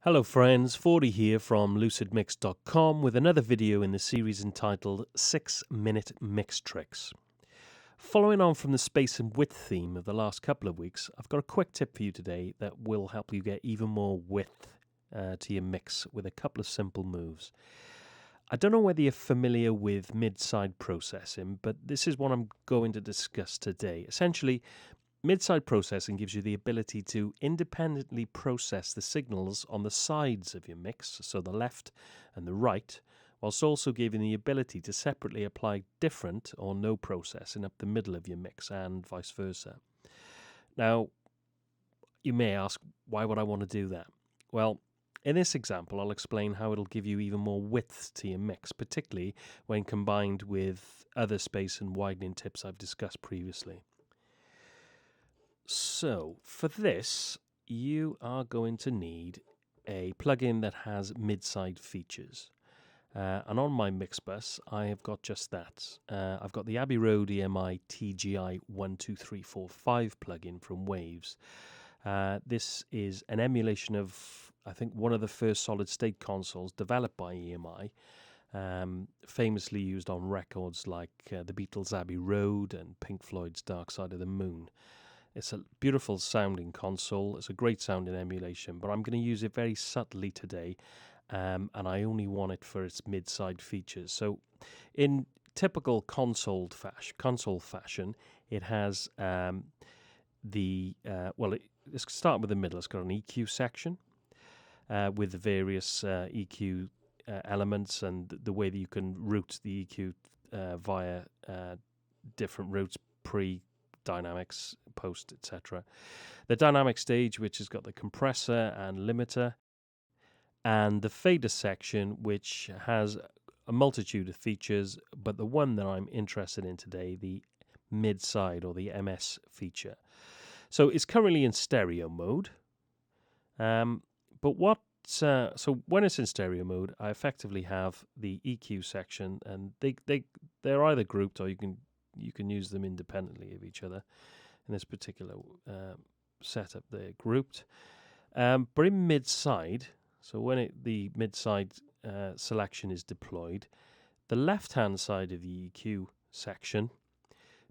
Hello friends, 40 here from Lucidmix.com with another video in the series entitled 6-Minute Mix Tricks. Following on from the space and width theme of the last couple of weeks, I've got a quick tip for you today that will help you get even more width to your mix with a couple of simple moves. I don't know whether you're familiar with mid-side processing, but this is what I'm going to discuss today. Essentially, mid-side processing gives you the ability to independently process the signals on the sides of your mix, so the left and the right, whilst also giving the ability to separately apply different or no processing up the middle of your mix and vice versa. Now, you may ask, why would I want to do that? Well, in this example, I'll explain how it'll give you even more width to your mix, particularly when combined with other space and widening tips I've discussed previously. So, for this, you are going to need a plugin that has mid-side features. And on my mix bus, I have got just that. I've got the Abbey Road EMI TGI 12345 plugin from Waves. This is an emulation of, I think, one of the first solid-state consoles developed by EMI, famously used on records like the Beatles' Abbey Road and Pink Floyd's Dark Side of the Moon. It's a beautiful sounding console. It's a great sounding emulation, but I'm going to use it very subtly today, and I only want it for its mid-side features. So in typical console fashion, it has let's start with the middle. It's got an EQ section with the various EQ elements and the way that you can route the EQ via different routes, dynamics, post, etc. The dynamic stage, which has got the compressor and limiter, and the fader section, which has a multitude of features, but the one that I'm interested in today, the mid-side or the MS feature. So it's currently in stereo mode, so when it's in stereo mode, I effectively have the EQ section, and they're either grouped or you can use them independently of each other. In this particular setup, they're grouped. But in mid-side, so when the mid-side selection is deployed, the left-hand side of the EQ section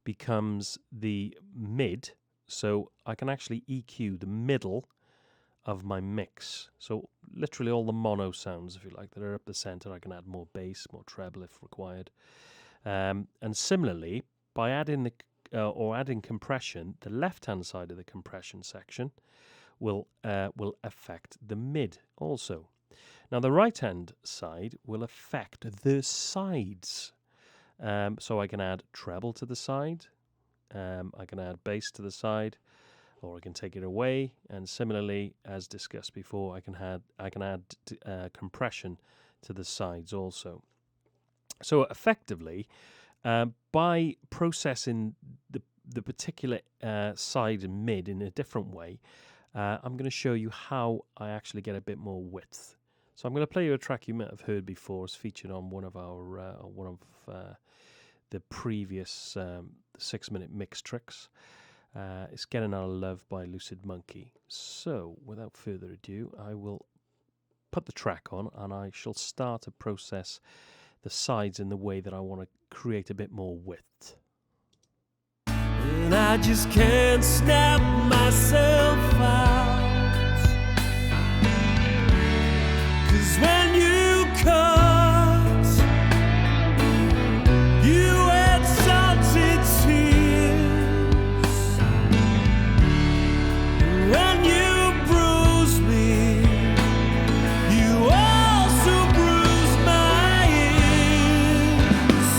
becomes the mid, so I can actually EQ the middle of my mix. So literally all the mono sounds, if you like, that are up the center, I can add more bass, more treble if required. And similarly, by adding adding compression, the left-hand side of the compression section will affect the mid also. Now the right-hand side will affect the sides. So I can add treble to the side, I can add bass to the side, or I can take it away. And similarly, as discussed before, I can add compression to the sides also. So effectively, by processing the particular side and mid in a different way, I'm going to show you how I actually get a bit more width. So I'm going to play you a track you might have heard before. It's featured on one of the previous 6-minute mix tricks. It's Getting Out of Love by Lucid Monkey. So without further ado, I will put the track on and I shall start to process the sides in the way that I want to create a bit more width. And I just can't snap myself out, 'cause when you cut, you had salted tears. When you bruise me, you also bruise my ears.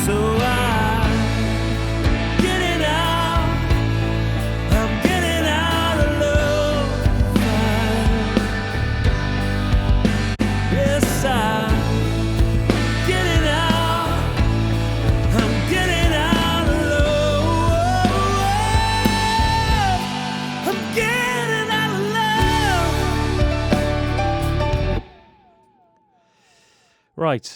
So I'm getting out of love. Yes, I'm getting out of love. I'm getting out of love. Right.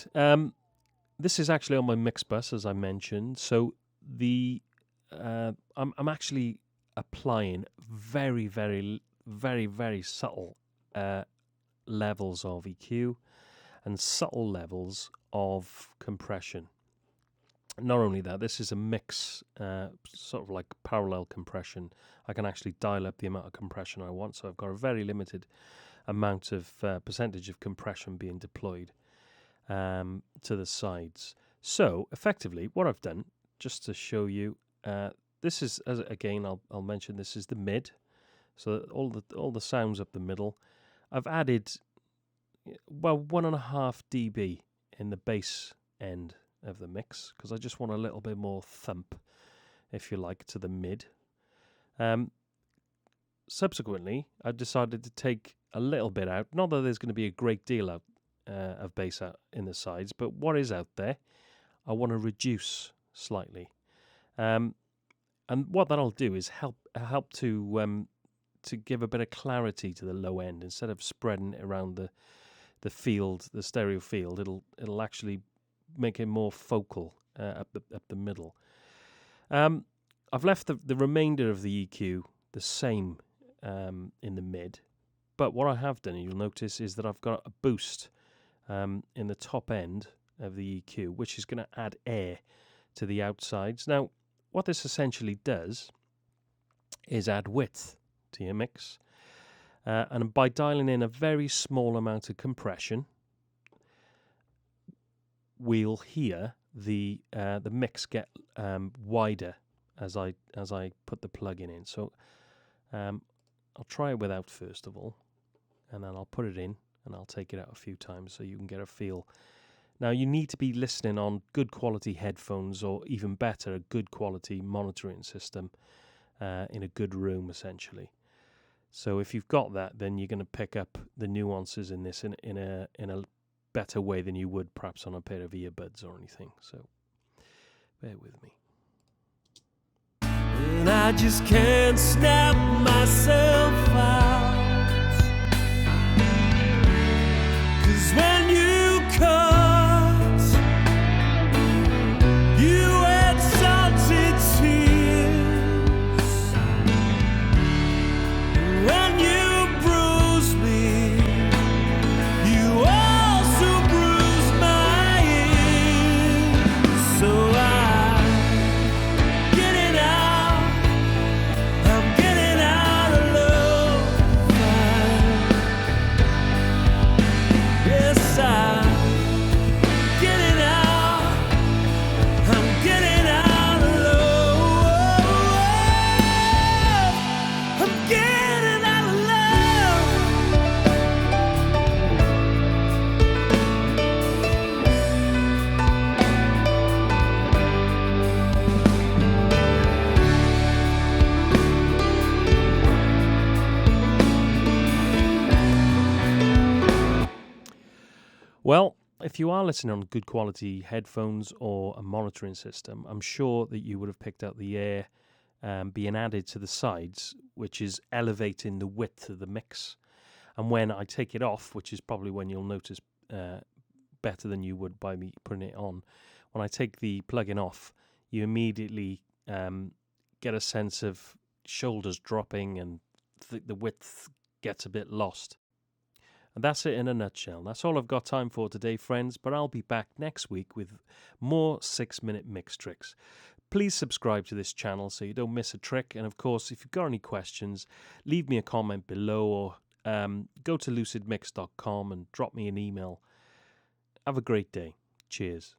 This is actually on my mix bus, as I mentioned. So I'm actually applying very, very, very, very subtle levels of EQ and subtle levels of compression. Not only that, this is a mix, sort of like parallel compression. I can actually dial up the amount of compression I want, so I've got a very limited amount of percentage of compression being deployed to the sides. So effectively, what I've done, just to show you, this is, again, I'll mention this is the mid. So all the sounds up the middle. I've added 1.5 dB in the bass end of the mix because I just want a little bit more thump, if you like, to the mid. Subsequently, I decided to take a little bit out. Not that there's going to be a great deal out of bass out in the sides, but what is out there, I want to reduce slightly. And what that'll do is help to give a bit of clarity to the low end instead of spreading it around the field, the stereo field. It'll actually make it more focal up the middle. I've left the remainder of the EQ the same in the mid, but what I have done, and you'll notice, is that I've got a boost in the top end of the EQ, which is going to add air to the outsides. Now, what this essentially does is add width to your mix, and by dialing in a very small amount of compression, we'll hear the mix get wider as I put the plug-in in. So I'll try it without first of all, and then I'll put it in and I'll take it out a few times so you can get a feel. Now, you need to be listening on good quality headphones, or even better, a good quality monitoring system in a good room, essentially. So if you've got that, then you're going to pick up the nuances in this in a better way than you would perhaps on a pair of earbuds or anything. So bear with me. And I just can't snap myself out. 'Cause when you cut, you had salted tears. When you bruise me, you also bruise my ears. So I'm getting out of love. Yes, I'm getting out. I'm getting out of love. I'm getting out of Well, if you are listening on good quality headphones or a monitoring system, I'm sure that you would have picked out the air being added to the sides, which is elevating the width of the mix. And when I take it off, which is probably when you'll notice better than you would by me putting it on, when I take the plug-in off, you immediately get a sense of shoulders dropping and the width gets a bit lost. And that's it in a nutshell. That's all I've got time for today, friends, but I'll be back next week with more 6-minute mix tricks. Please subscribe to this channel so you don't miss a trick. And of course, if you've got any questions, leave me a comment below, or go to lucidmix.com and drop me an email. Have a great day. Cheers.